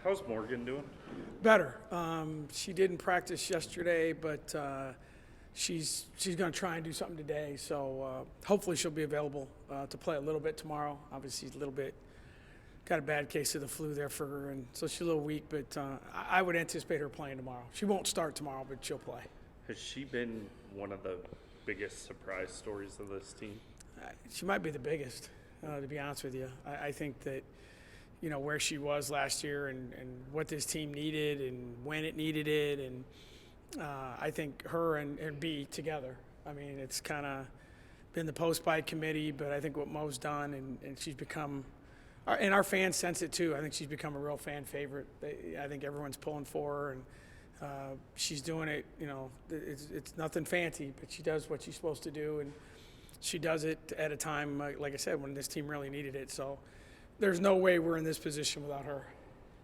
How's Morgan doing? Better. She didn't practice yesterday, but she's going to try and do something today. So hopefully she'll be available to play a little bit tomorrow. Obviously, she's a little bit got a bad case of the flu there for her, and so she's a little weak. But I would anticipate her playing tomorrow. She won't start tomorrow, but she'll play. Has she been one of the biggest surprise stories of this team? She might be the biggest, to be honest with you. I think that, you know, where she was last year and what this team needed and when it needed it. And I think her and B together, I mean, it's kind of been the post-bye committee, but I think what Mo's done, and she's become, and our fans sense it too, I think she's become a real fan favorite. I think everyone's pulling for her, and she's doing it, you know, it's nothing fancy, but she does what she's supposed to do, and she does it at a time, like I said, when this team really needed it. So there's no way we're in this position without her.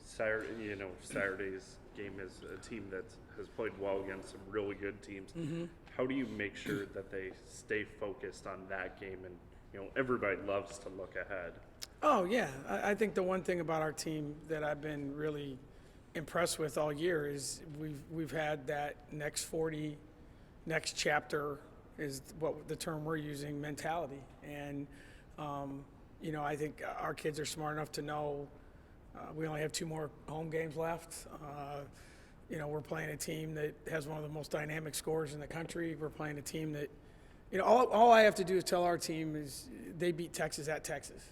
Saturday's game is a team that has played well against some really good teams. Mm-hmm. How do you make sure that they stay focused on that game? And, you know, everybody loves to look ahead. Oh, yeah. I think the one thing about our team that I've been really impressed with all year is we've had that next 40, next chapter is what the term we're using, mentality. And, you know, I think our kids are smart enough to know we only have 2 more home games left. You know, we're playing a team that has one of the most dynamic scores in the country. We're playing a team that, you know, all I have to do is tell our team is they beat Texas at Texas.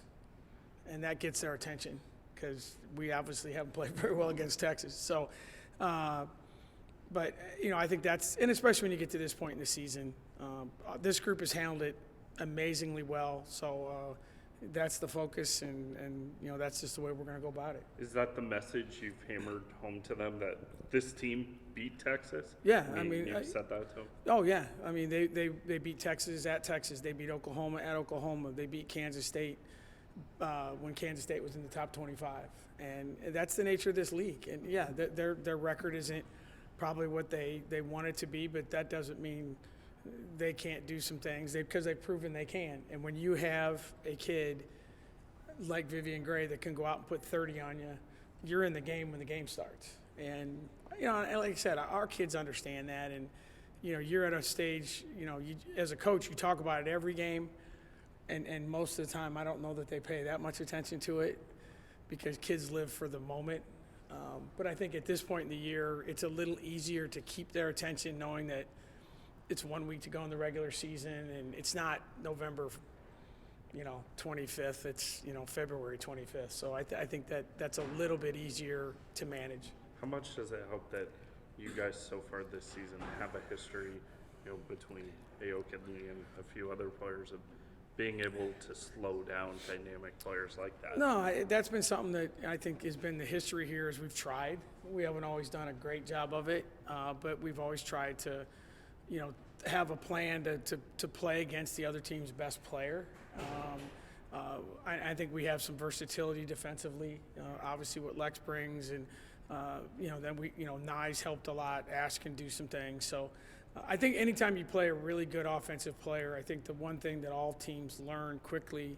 And that gets their attention because we obviously haven't played very well against Texas. So, but, you know, I think that's, and especially when you get to this point in the season, this group has handled it amazingly well. So that's the focus, and you know, that's just the way we're going to go about it. Is that the message you've hammered home to them, that this team beat Texas? Yeah, You've said that to them? Oh, yeah. I mean, they beat Texas at Texas. They beat Oklahoma at Oklahoma. They beat Kansas State when Kansas State was in the top 25. And that's the nature of this league. And, yeah, their record isn't probably what they want it to be, but that doesn't mean they can't do some things because they've proven they can. And when you have a kid like Vivian Gray that can go out and put 30 on you, you're in the game when the game starts. And, you know, like I said, our kids understand that. And, you know, you're at a stage, you know, as a coach, you talk about it every game. And most of the time, I don't know that they pay that much attention to it because kids live for the moment. But I think at this point in the year, it's a little easier to keep their attention knowing that it's 1 week to go in the regular season, and it's not November, you know, 25th. It's, you know, February 25th. So I think that's a little bit easier to manage. How much does it help that you guys so far this season have a history, you know, between Aoki and Lee and a few other players of being able to slow down dynamic players like that? No, that's been something that I think has been the history here as we've tried. We haven't always done a great job of it, but we've always tried to, you know, have a plan to play against the other team's best player. I think we have some versatility defensively, obviously what Lex brings, and you know, then Nye's helped a lot. Ash can do some things. So I think anytime you play a really good offensive player, I think the one thing that all teams learn quickly,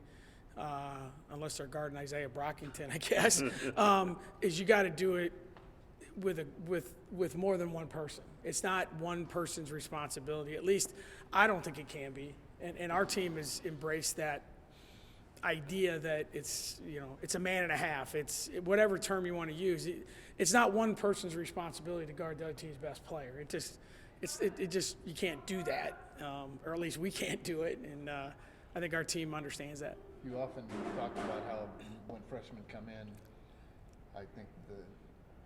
unless they're guarding Isaiah Brockington, I guess, is you got to do it with more than one person. It's not one person's responsibility. At least I don't think it can be. And our team has embraced that idea that it's, you know, it's a man and a half. It's whatever term you want to use. It's not one person's responsibility to guard the other team's best player. It just you can't do that, or at least we can't do it. And I think our team understands that. You often talk about how when freshmen come in, I think the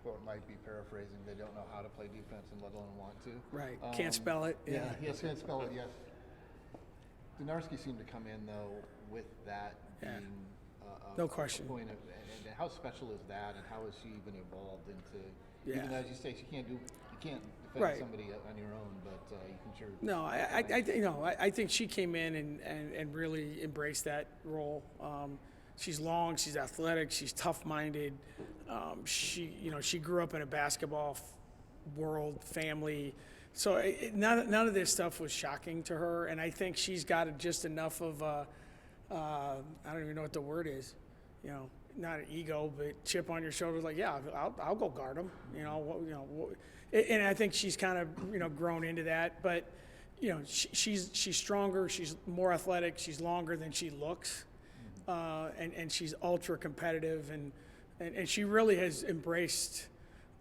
quote might be paraphrasing, they don't know how to play defense and let alone want to. Right. Can't spell it. Yeah. Yes, can't spell it, yes. Donarski seemed to come in, though, with that being no question. A point of, and how special is that, and how has she even evolved into, even though, as you say, you can't defend somebody on your own, but you can sure. No, I think she came in and really embraced that role. She's long, she's athletic, she's tough-minded. She grew up in a basketball world, family. So none of this stuff was shocking to her, and I think she's got just enough of I don't even know what the word is. You know, not an ego, but chip on your shoulder, like, yeah, I'll go guard him. And I think she's kind of grown into that. But she's stronger, she's more athletic, she's longer than she looks, and she's ultra competitive, and she really has embraced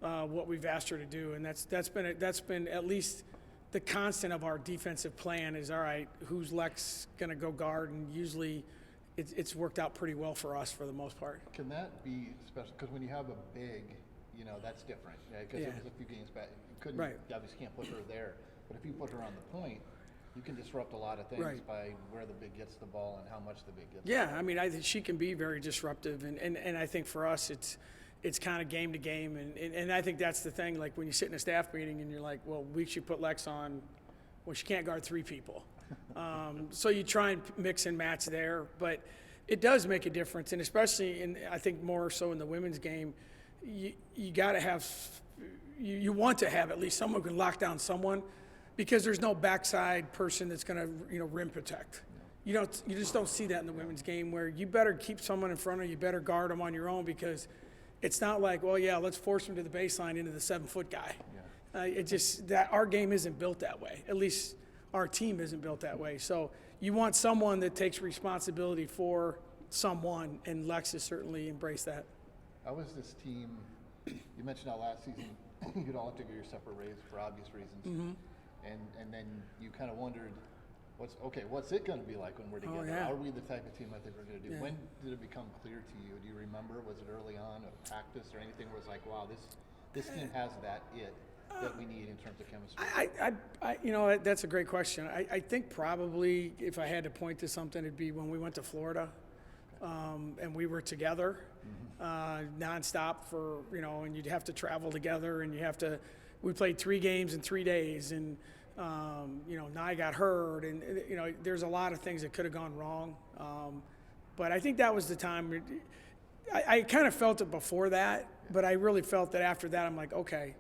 what we've asked her to do, and that's been at least the constant of our defensive plan is, all right, who's Lex going to go guard, and usually it's worked out pretty well for us for the most part. Can that be special? Because when you have a big, that's different. Because Yeah. it was a few games back. You couldn't, Right. you obviously can't put her there. But if you put her on the point, you can disrupt a lot of things Right. by where the big gets the ball and how much the big gets Yeah, the ball. I mean, I think she can be very disruptive, and I think for us, it's kind of game to game, and I think that's the thing. Like when you sit in a staff meeting and you're like, well, we should put Lex on. Well, she can't guard 3 people, so you try and mix and match there, but it does make a difference, and especially I think more so in the women's game, you got to have, you want to have at least someone who can lock down someone, because there's no backside person that's going to rim protect. You just don't see that in the women's game, where you better keep someone in front of you, you better guard them on your own, because it's not like, well, yeah, let's force them to the baseline into the 7-foot guy. It just that our game isn't built that way. At least our team isn't built that way. So you want someone that takes responsibility for someone, and Lex has certainly embraced that. How was this team? You mentioned how last season you'd all have to give your separate raise for obvious reasons, and then you kind of wondered, what's it going to be like when we're together? yeah. Are we the type of team I think we're going to do? Yeah. When did it become clear to you? Do you remember? Was it early on, or practice, or anything where it's like, wow, this team has that we need in terms of chemistry? That's a great question. I think probably if I had to point to something, it'd be when we went to Florida, and we were together nonstop for, and you'd have to travel together, and we played 3 games in 3 days, and Nye got hurt, and there's a lot of things that could have gone wrong. But I think that was the time. I kind of felt it before that, but I really felt that after that, I'm like, okay,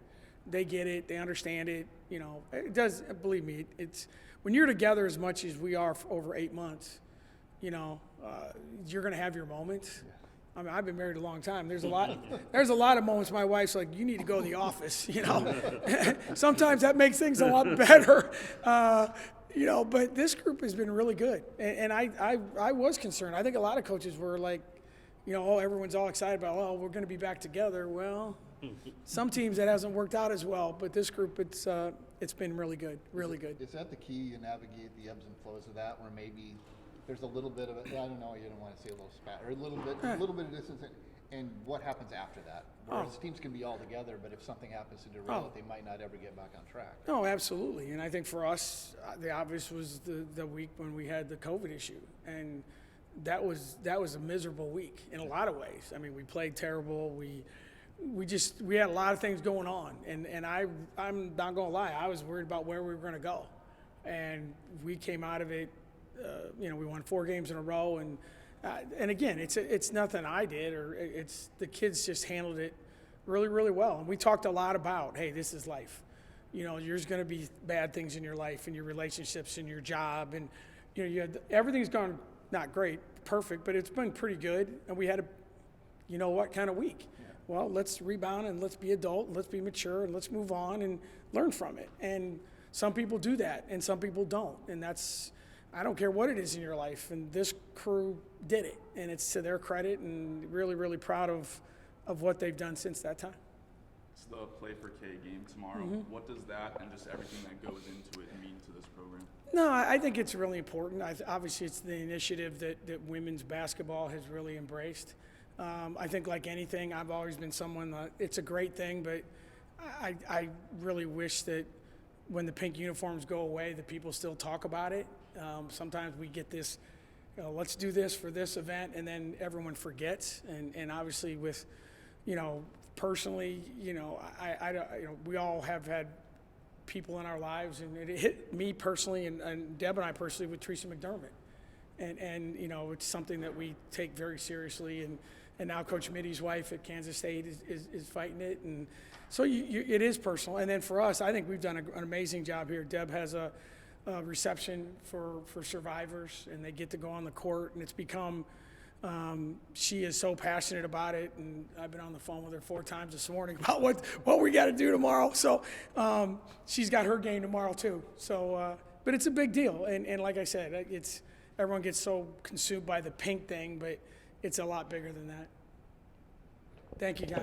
they get it, they understand it. It does. Believe me, it's when you're together as much as we are for over 8 months. You're going to have your moments. I mean, I've been married a long time. There's a lot of moments my wife's like, you need to go to the office, Sometimes that makes things a lot better, but this group has been really good. And I was concerned. I think a lot of coaches were like, everyone's all excited about, well, we're going to be back together. Well, some teams that hasn't worked out as well, but this group, it's been really good, really good. Is that the key to navigate the ebbs and flows of that, where maybe there's a little bit of it? I don't know. You don't want to say a little spat or a little bit of distance, and what happens after that? Whereas teams can be all together, but if something happens to derail it, they might not ever get back on track. No, absolutely. And I think for us, the obvious was the week when we had the COVID issue, and that was a miserable week in a lot of ways. I mean, we played terrible. We had a lot of things going on, and I'm not gonna lie, I was worried about where we were gonna go, and we came out of it. We won 4 games in a row, and again, it's nothing I did, or it's the kids just handled it really, really well. And we talked a lot about, hey, this is life. There's going to be bad things in your life, and your relationships, and your job, and everything's gone not great, perfect, but it's been pretty good. And we had a kind of week. Yeah. Well, let's rebound, and let's be adult, and let's be mature, and let's move on and learn from it. And some people do that, and some people don't, and that's. I don't care what it is in your life, and this crew did it, and it's to their credit, and really, really proud of what they've done since that time. It's the Play for K game tomorrow. What does that and just everything that goes into it mean to this program? No, I think it's really important. Obviously, it's the initiative that women's basketball has really embraced. I think like anything, I've always been someone that it's a great thing, but I really wish that when the pink uniforms go away, that people still talk about it. Sometimes we get this, let's do this for this event, and then everyone forgets. And obviously, with, personally, we all have had people in our lives, and it hit me personally, and Deb and I personally with Teresa McDermott, and it's something that we take very seriously. And now Coach Mitty's wife at Kansas State is fighting it, and so it is personal. And then for us, I think we've done an amazing job here. Deb has a reception for survivors, and they get to go on the court, and it's become She is so passionate about it, and I've been on the phone with her 4 times this morning about what we got to do tomorrow. So she's got her game tomorrow too. So, but it's a big deal, and like I said, it's everyone gets so consumed by the pink thing, but it's a lot bigger than that. Thank you, guys.